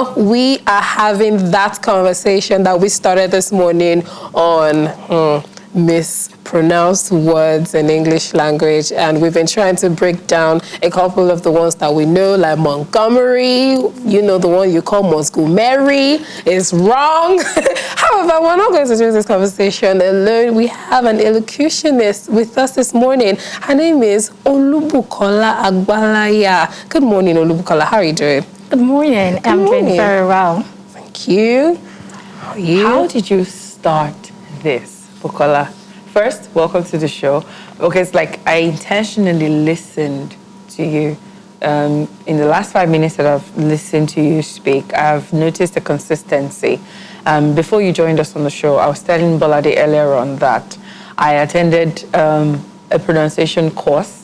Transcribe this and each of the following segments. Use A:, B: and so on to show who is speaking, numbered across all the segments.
A: now we are having that conversation that we started this morning on mispronounced words in English language, and we've been trying to break down a couple of the ones that we know, like Montgomery. You know, the one you call Montgomery is wrong. However, we're not going to do this conversation alone. We have an elocutionist with us this morning. Her name is Olubukola Agbalaya. Good morning, Olubukola. How are you doing?
B: Good morning. I'm doing very well.
A: Thank you. How are you?
C: How did you start this, Bukola? First, welcome to the show. Okay, it's like I intentionally listened to you. In the last 5 minutes that I've listened to you speak, I've noticed a consistency. Before you joined us on the show, I was telling Bolade earlier on that I attended a pronunciation course,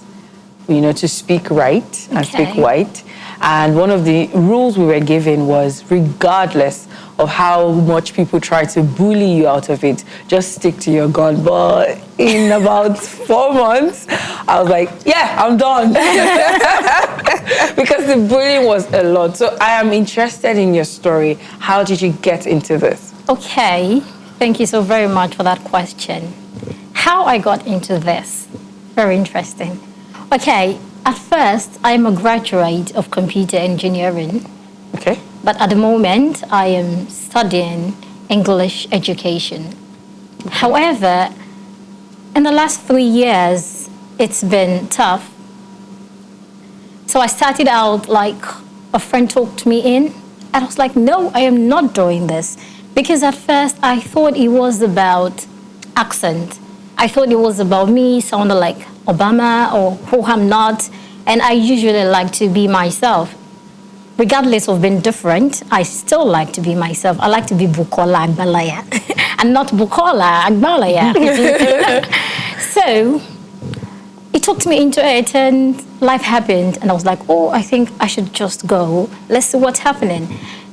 C: to speak right and speak white. And one of the rules we were given was, regardless of how much people try to bully you out of it, just stick to your gun. But in about 4 months, I was like, yeah, I'm done. Because the bullying was a lot. So I am interested in your story. How did you get into this?
B: Okay, thank you so very much for that question. How I got into this, very interesting. Okay, at first, I'm a graduate of computer engineering.
C: Okay.
B: But at the moment, I am studying English education. However, in the last 3 years, it's been tough. So I started out like a friend talked me in, and I was like, no, I am not doing this. Because at first, I thought it was about accent. I thought it was about me sounding like Obama or who I'm not. And I usually like to be myself. Regardless of being different, I still like to be myself. I like to be Bukola Agbalaya and not Bukola Agbalaya. So it took me into it and life happened. And I was like, oh, I think I should just go. Let's see what's happening.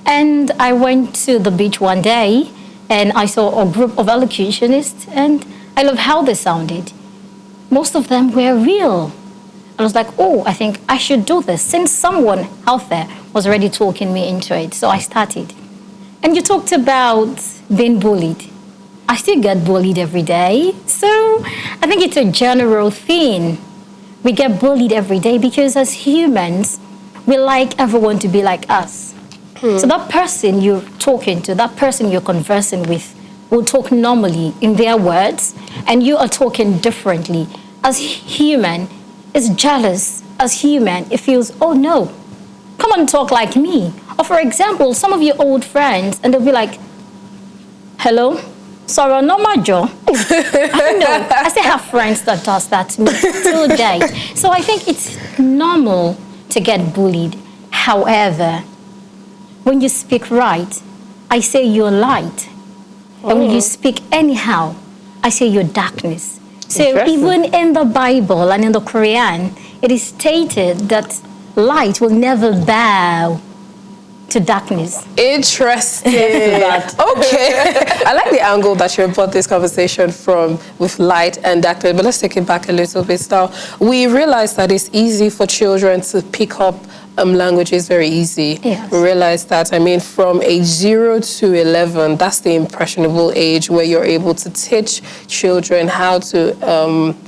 B: And I went to the beach one day and I saw a group of elocutionists and I love how they sounded. Most of them were real. I was like, oh, I think I should do this since someone out there was already talking me into it. So I started. And you talked about being bullied. I still get bullied every day. So I think it's a general thing. We get bullied every day because as humans, we like everyone to be like us. So that person you're talking to, that person you're conversing with will talk normally in their words and you are talking differently. As human, is jealous. As human, it feels, oh no, come on, talk like me. Or for example, some of your old friends, and they'll be like, hello, sorry, not my jaw. I know, I still have friends that does that to me till date. So I think it's normal to get bullied. However, when you speak right, I say you're light. And when you speak anyhow, I say you're darkness. So even in the Bible and in the Quran, it is stated that light will never bow to darkness.
A: Interesting. Okay. I like the angle that you brought this conversation from with light and darkness, but let's take it back a little bit now. We realize that it's easy for children to pick up languages very easy.
B: Yes.
A: We realize that, from age 0 to 11, that's the impressionable age where you're able to teach children how to,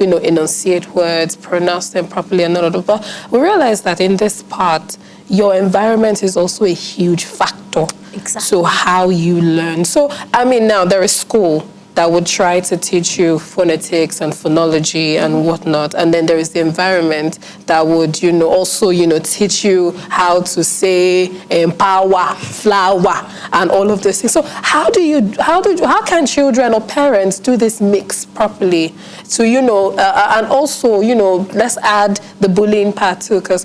A: enunciate words, pronounce them properly and all. But we realize that in this part, your environment is also a huge factor.
B: Exactly.
A: So how you learn. So, now there is school that would try to teach you phonetics and phonology and whatnot. And then there is the environment that would, also, teach you how to say power, flower, and all of these things. So how can children or parents do this mix properly? So, and also, let's add the bullying part too, because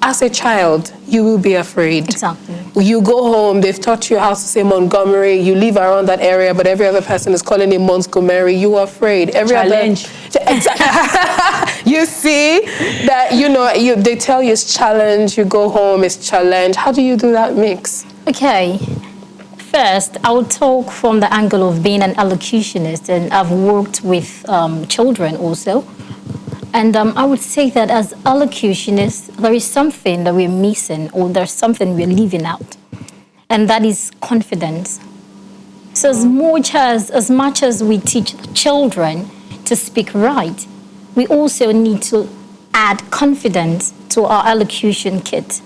A: as a child, you will be afraid.
B: Exactly.
A: You go home, they've taught you how to say Montgomery, you live around that area, but every other person is calling it Montgomery, you are afraid.
C: Challenge.
A: You see that, they tell you it's challenge, you go home, it's challenge. How do you do that mix?
B: Okay. First, I will talk from the angle of being an elocutionist, and I've worked with children also. And I would say that as elocutionists, there is something that we're missing, or there's something we're leaving out. and that is confidence. So as much as we teach children to speak right, we also need to add confidence to our elocution kit.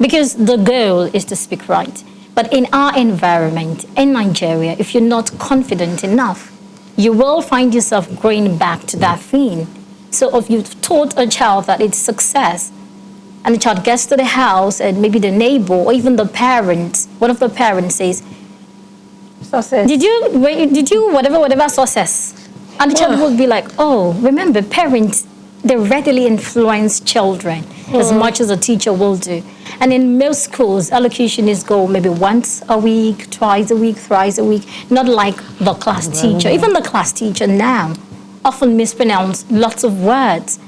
B: Because the goal is to speak right. But in our environment, in Nigeria, if you're not confident enough, you will find yourself going back to that thing. So if you've taught a child that it's success, and the child gets to the house and maybe the neighbor or even the parents, one of the parents says,
C: Success.
B: did you whatever success? And the child will be like, oh, remember, parents, they readily influence children as much as a teacher will do. And in most schools, elocution go maybe once a week, twice a week, thrice a week, not like the class teacher. Even the class teacher now often mispronounce lots of words.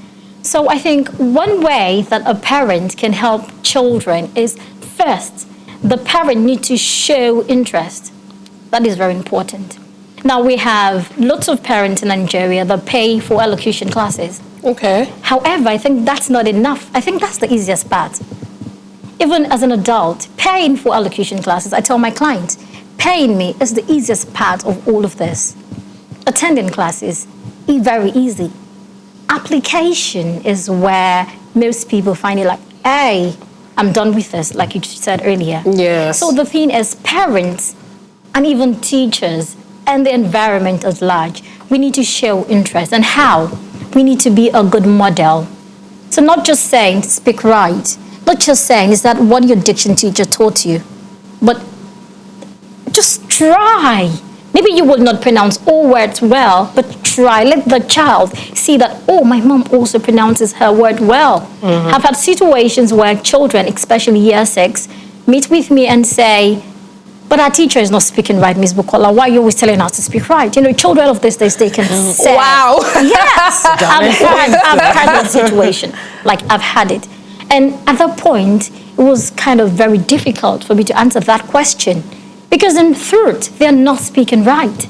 B: So I think one way that a parent can help children is, first, the parent needs to show interest. That is very important. Now, we have lots of parents in Nigeria that pay for elocution classes.
A: Okay.
B: However, I think that's not enough. I think that's the easiest part. Even as an adult, paying for elocution classes, I tell my clients, paying me is the easiest part of all of this. Attending classes is very easy. Application is where most people find it like, hey, I'm done with this, like you said earlier.
A: Yes.
B: So the thing is, parents and even teachers and the environment at large, we need to show interest. And how? We need to be a good model. So not just saying, speak right. Not just saying, is that what your diction teacher taught you? But just try. Maybe you will not pronounce all words well, but try. Let the child see that, oh, my mom also pronounces her word well. Mm-hmm. I've had situations where children, especially year 6, meet with me and say, but our teacher is not speaking right, Miss Bukola. Why are you always telling us to speak right? You know, children of these days, they can say.
A: Wow.
B: Yes. I've had that situation. Like, I've had it. And at that point, it was kind of very difficult for me to answer that question. Because in truth, they're not speaking right.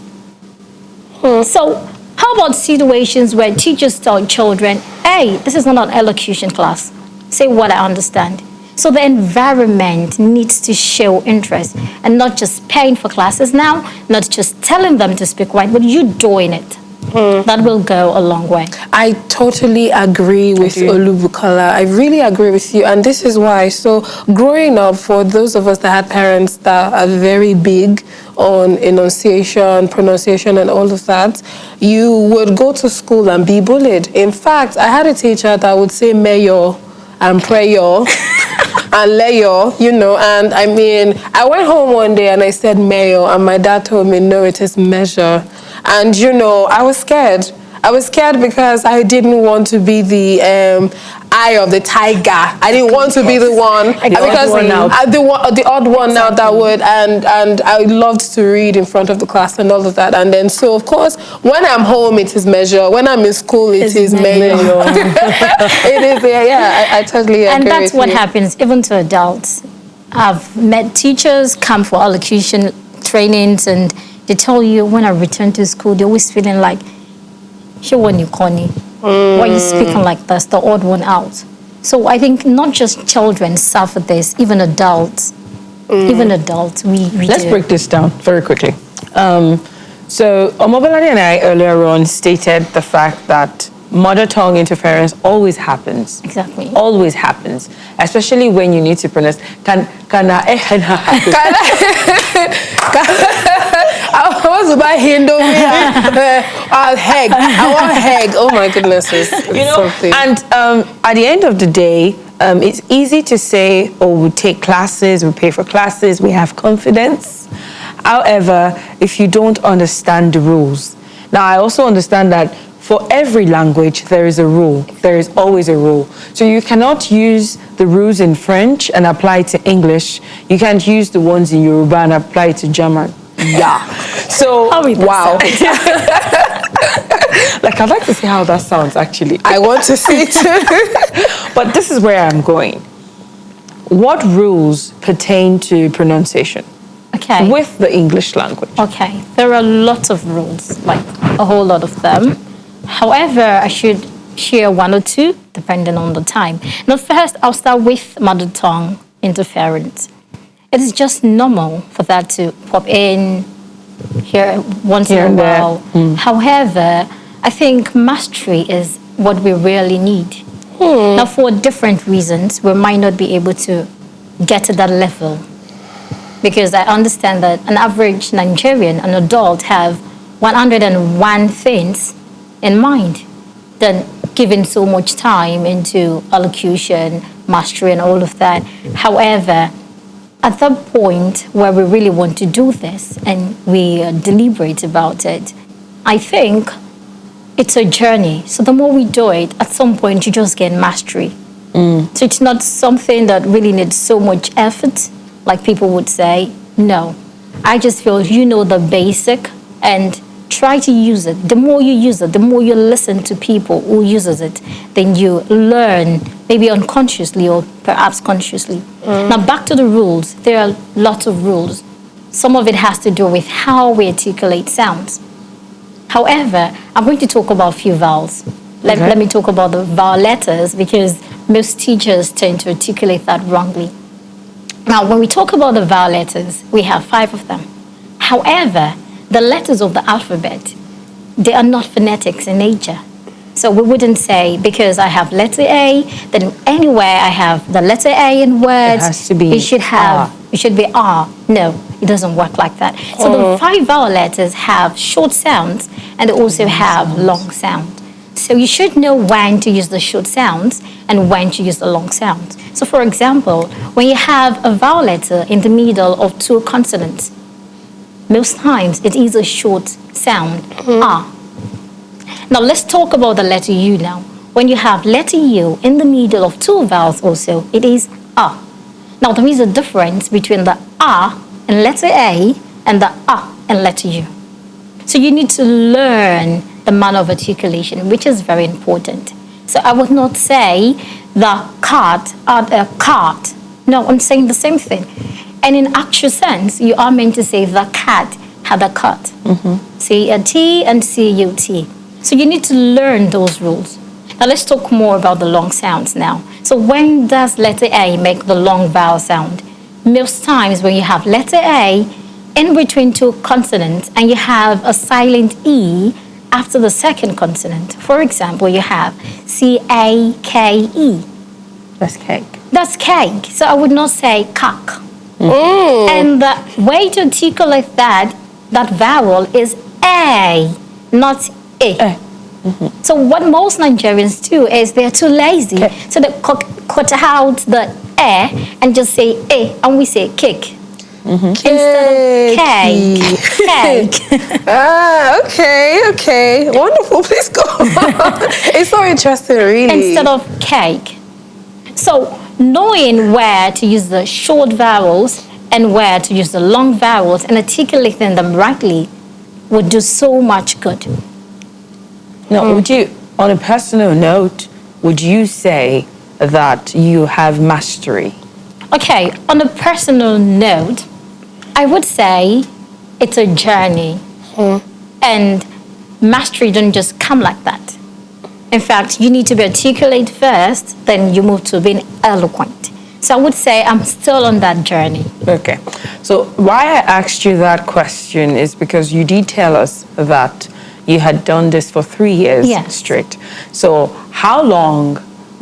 B: So how about situations where teachers tell children, hey, this is not an elocution class. Say what I understand. So the environment needs to show interest and not just paying for classes now, not just telling them to speak right, but you doing it. That will go a long way.
A: I totally agree with Olubukola. I really agree with you. And this is why. So growing up, for those of us that had parents that are very big on enunciation, pronunciation, and all of that, you would go to school and be bullied. In fact, I had a teacher that would say mayor and prayer and layer, you know, and I mean, I went home one day and I said mayor, and my dad told me, no, it is measure. And, you know, I was scared. I was scared because I didn't want to be the eye of the tiger. I didn't want to be the one. Because the odd one now that would, and I loved to read in front of the class and all of that. And then, so of course, when I'm home, it is measure. When I'm in school, it is mayor. It is, yeah, I totally agree.
B: And that's
A: with
B: what
A: you.
B: happens even to adults. I've met teachers come for elocution trainings, and they tell you when I return to school, they're always feeling like, why are you speaking like this, the odd one out? So I think not just children suffer this, even adults. Even adults, we
C: Let's
B: do.
C: break this down very quickly. So Omobolade and I earlier on stated the fact that mother tongue interference always happens.
B: Exactly.
C: Always happens, especially when you need to pronounce.
A: I want to buy Hindu egg. I want egg. Oh my goodness, it's something.
C: And at the end of the day, it's easy to say, oh, we take classes, we pay for classes, we have confidence. However, if you don't understand the rules. Now, I also understand that for every language, there is a rule. There is always a rule. So you cannot use the rules in French and apply it to English. You can't use the ones in Yoruba and apply it to German. Yeah. So, wow. Like, I'd like to see how that sounds, actually.
A: I want to see it too.
C: But this is where I'm going. What rules pertain to pronunciation?
B: Okay.
C: With the English language.
B: Okay. There are lots of rules, like a whole lot of them. However, I should share one or two, depending on the time. Now, first, I'll start with mother tongue interference. It is just normal for that to pop in here once
C: Here
B: in a
C: and there.
B: while. However, I think mastery is what we really need. Now, for different reasons, we might not be able to get to that level, because I understand that an average Nigerian, an adult, have 101 things in mind, then giving so much time into elocution, mastery, and all of that. However, at that point where we really want to do this and we deliberate about it, I think it's a journey. So the more we do it, at some point you just get mastery. So it's not something that really needs so much effort, like people would say. No, I just feel you know the basic and try to use it. The more you use it, the more you listen to people who uses it, then you learn, maybe unconsciously or perhaps consciously. Now back to the rules. There are lots of rules. Some of it has to do with how we articulate sounds. However, I'm going to talk about a few vowels. Let me talk about the vowel letters, because most teachers tend to articulate that wrongly. Now, when we talk about the vowel letters, we have 5 of them. However, the letters of the alphabet, they are not phonetics in nature. So we wouldn't say, because I have letter A, then anywhere I have the letter A in words,
C: It has to be
B: it should be R. No, it doesn't work like that. So the 5 vowel letters have short sounds and they also have long sound. So you should know when to use the short sounds and when to use the long sounds. So for example, when you have a vowel letter in the middle of 2 consonants, most times it is a short sound, ah. Now let's talk about the letter U now. When you have letter U in the middle of 2 vowels also, it is ah. Now there is a difference between the ah in letter A and the ah in letter U. So you need to learn the manner of articulation, which is very important. So I would not say the cat or the cart. No, I'm saying the same thing. And in actual sense, you are meant to say the cat had a cut. C-A-T and C-U-T. So you need to learn those rules. Now let's talk more about the long sounds now. So when does letter A make the long vowel sound? Most times when you have letter A in between 2 consonants and you have a silent E after the second consonant. For example, you have C-A-K-E.
C: That's cake.
B: That's cake. So I would not say cock. And the way to articulate that vowel is A, not A. So what most Nigerians do is they're too lazy.
C: Okay.
B: So they cut out the A and just say A, and we say cake. Instead of cake. Cake.
A: Okay. Wonderful. Please go on. It's so interesting, really.
B: Instead of cake. So knowing where to use the short vowels and where to use the long vowels and articulating them rightly would do so much good.
C: Now, would you, on a personal note, would you say that you have mastery?
B: Okay, on a personal note, I would say it's a journey. And mastery doesn't just come like that. In fact, you need to be articulate first, then you move to being eloquent. So I would say I'm still on that journey.
C: Okay. So why I asked you that question is because you did tell us that you had done this for 3 years straight. So how long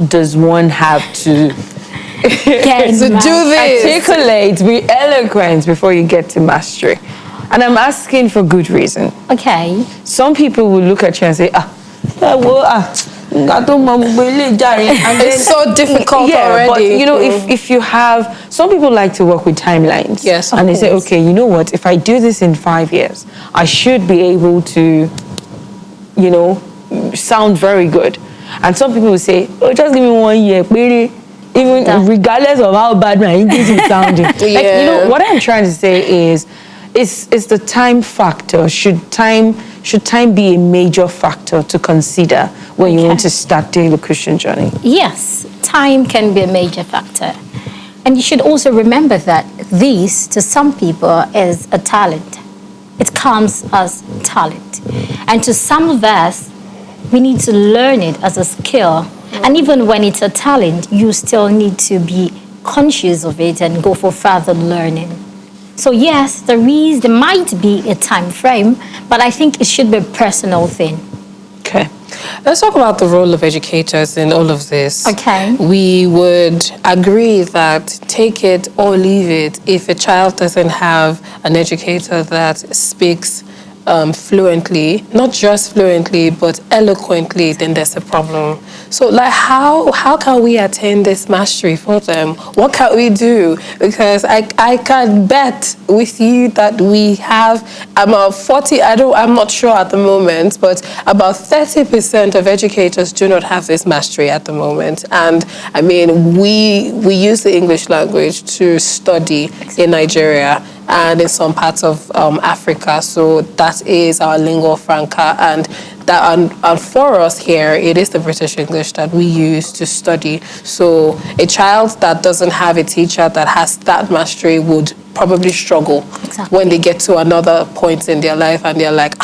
C: does one have to
A: To do this?
C: articulate, be eloquent before you get to mastery? And I'm asking for good reason.
B: Okay.
C: Some people will look at you and say,
A: It's so difficult
C: yeah,
A: already.
C: but you know, if you have, some people like to work with timelines.
A: Yes, of
C: and they say,
A: course.
C: okay, you know what? If I do this in 5 years, I should be able to, you know, sound very good. And some people will say, oh, just give me 1 year, really. Even regardless of how bad my English is sounding. Like, you know, what I'm trying to say is, it's the time factor. Should time be a major factor to consider when you want to start the elocution journey?
B: Yes, time can be a major factor. And you should also remember that this, to some people, is a talent. It comes as talent. And to some of us, we need to learn it as a skill. And even when it's a talent, you still need to be conscious of it and go for further learning. So yes, there might be a time frame, but I think it should be a personal thing.
A: Okay. Let's talk about the role of educators in all of this.
B: Okay.
A: We would agree that take it or leave it. If a child doesn't have an educator that speaks fluently, not just fluently, but eloquently, then there's a problem. So, like, how can we attain this mastery for them? What can we do? Because I can bet with you that we have about 40, I'm not sure at the moment, but about 30% of educators do not have this mastery at the moment. And I mean, we use the English language to study in Nigeria and in some parts of Africa. So that is our lingua franca. And for us here, it is the British English that we use to study. So a child that doesn't have a teacher that has that mastery would probably struggle when they get to another point in their life and they're like,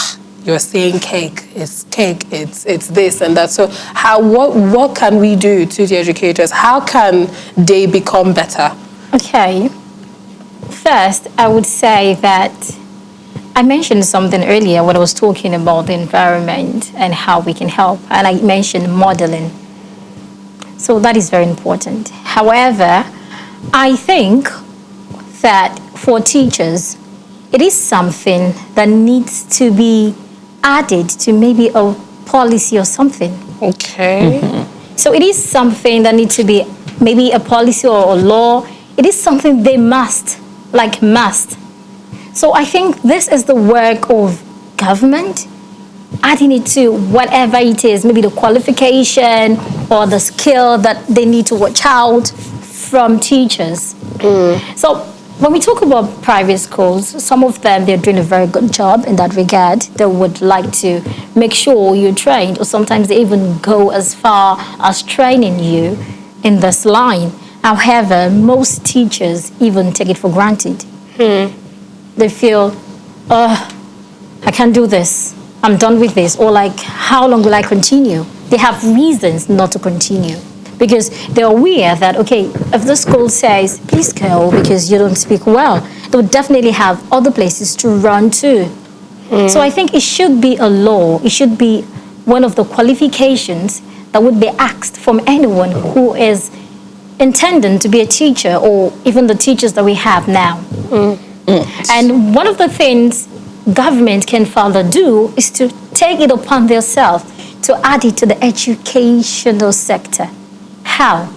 A: you're saying cake, it's this and that. So what can we do to the educators? How can they become better?
B: Okay. First, I would say that I mentioned something earlier when I was talking about the environment and how we can help, and I mentioned modeling. So that is very important. However, I think that for teachers, it is something that needs to be added to maybe a policy or something.
A: Okay.
B: Mm-hmm. So it is something that needs to be maybe a policy or a law. It is something they must. So I think this is the work of government, adding it to whatever it is, maybe the qualification or the skill that they need to watch out from teachers. So when we talk about private schools, some of them, they're doing a very good job in that regard. They would like to make sure you're trained, or sometimes they even go as far as training you in this line. However, most teachers even take it for granted. They feel, I can't do this. I'm done with this. Or like, how long will I continue? They have reasons not to continue because they're aware that, okay, if the school says, please go because you don't speak well, they would definitely have other places to run to. So I think it should be a law. It should be one of the qualifications that would be asked from anyone who is intending to be a teacher, or even the teachers that we have now. And one of the things government can further do is to take it upon themselves to add it to the educational sector. How?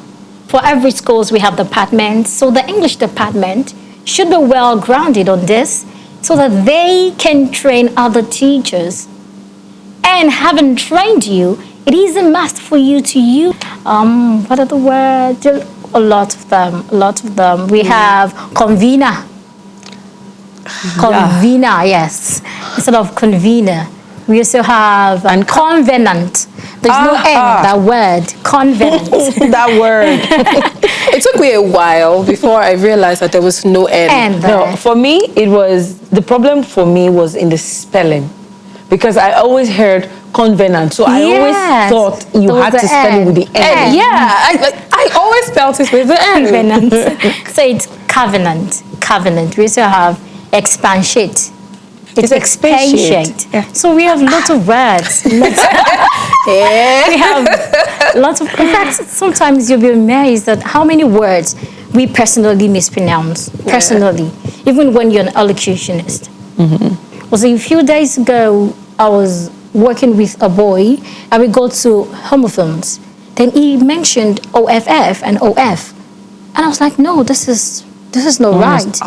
B: For every schools we have departments, so the English department should be well grounded on this so that they can train other teachers. And having trained you, it is a must for you to use, what are the words? A lot of them. We have convener. Convener, yes. Instead of convener. We also have convenant. There's no N in that word. Convenant.
C: That word.
A: It took me a while before I realized that there was no N.
C: No, for me, the problem for me was in the spelling. Because I always heard convenant, so I always thought you had to spell it with the N.
A: Yeah, I always spelled it with the N.
B: Covenant. So it's covenant. We also have expatiate. It's expatiate. Yeah. So we have lots of words. We have lots of. In fact, sometimes you'll be amazed at how many words we personally mispronounce. Personally, even when you're an elocutionist. Was a few days ago, I was working with a boy, and we got to homophones. Then he mentioned OFF and OF, and I was like, no, this is not right. It's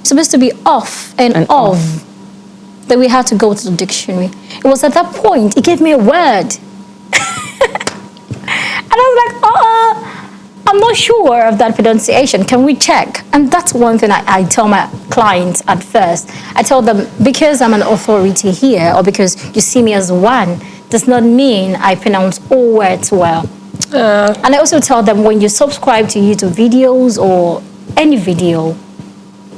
B: supposed to be off and of. Then we had to go to the dictionary. It was at that point he gave me a word, and I was like, I'm not sure of that pronunciation. Can we check? And that's one thing I tell my clients at first. I tell them, because I'm an authority here, or because you see me as one, does not mean I pronounce all words well. And I also tell them, when you subscribe to YouTube videos or any video,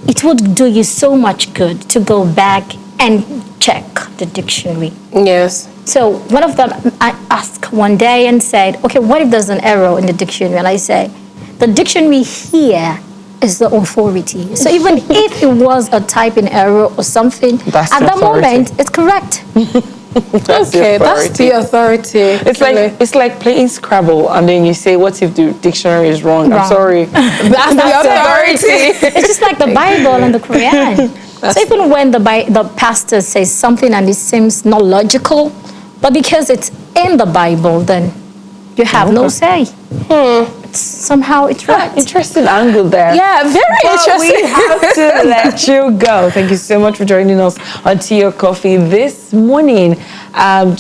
B: it would do you so much good to go back and check the dictionary.
A: Yes.
B: So one of them I asked one day and said, okay, what if there's an error in the dictionary? And I said, the dictionary here is the authority. So even if it was a typing error or something,
C: That's
B: at
C: the
B: that
C: authority.
B: moment, it's correct.
A: Okay, that's the authority.
C: It's like playing Scrabble, and then you say, "What if the dictionary is wrong?" I'm
B: Wrong.
C: sorry.
A: That's the authority.
B: It's just like the Bible and the Quran. So even when the pastor says something and it seems not logical, but because it's in the Bible, then you have no say. Somehow it's right.
C: Interesting angle there.
A: Yeah, very
C: But
A: interesting.
C: we have to let you go. Thank you so much for joining us on Tea or Coffee this morning.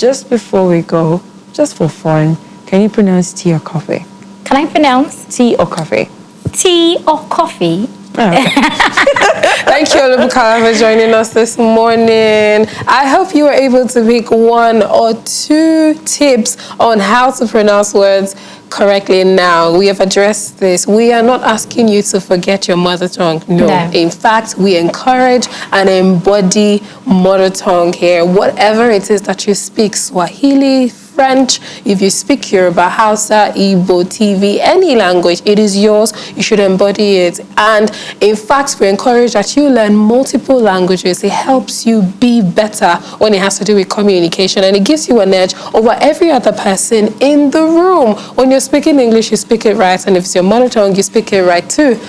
C: Just before we go, just for fun, can you pronounce tea or coffee?
B: Can I pronounce
C: Tea or coffee?
B: tea or coffee?
A: Thank you, Olubukala, for joining us this morning. I hope you were able to pick 1 or 2 tips on how to pronounce words correctly now. We have addressed this. We are not asking you to forget your mother tongue. No. In fact, we encourage and embody mother tongue here. Whatever it is that you speak, Swahili, French, if you speak Yoruba, Hausa, Igbo, TV, any language, it is yours. You should embody it. And in fact, we encourage that you learn multiple languages. It helps you be better when it has to do with communication, and it gives you an edge over every other person in the room. When you're speaking English, you speak it right, and if it's your mother tongue, you speak it right too.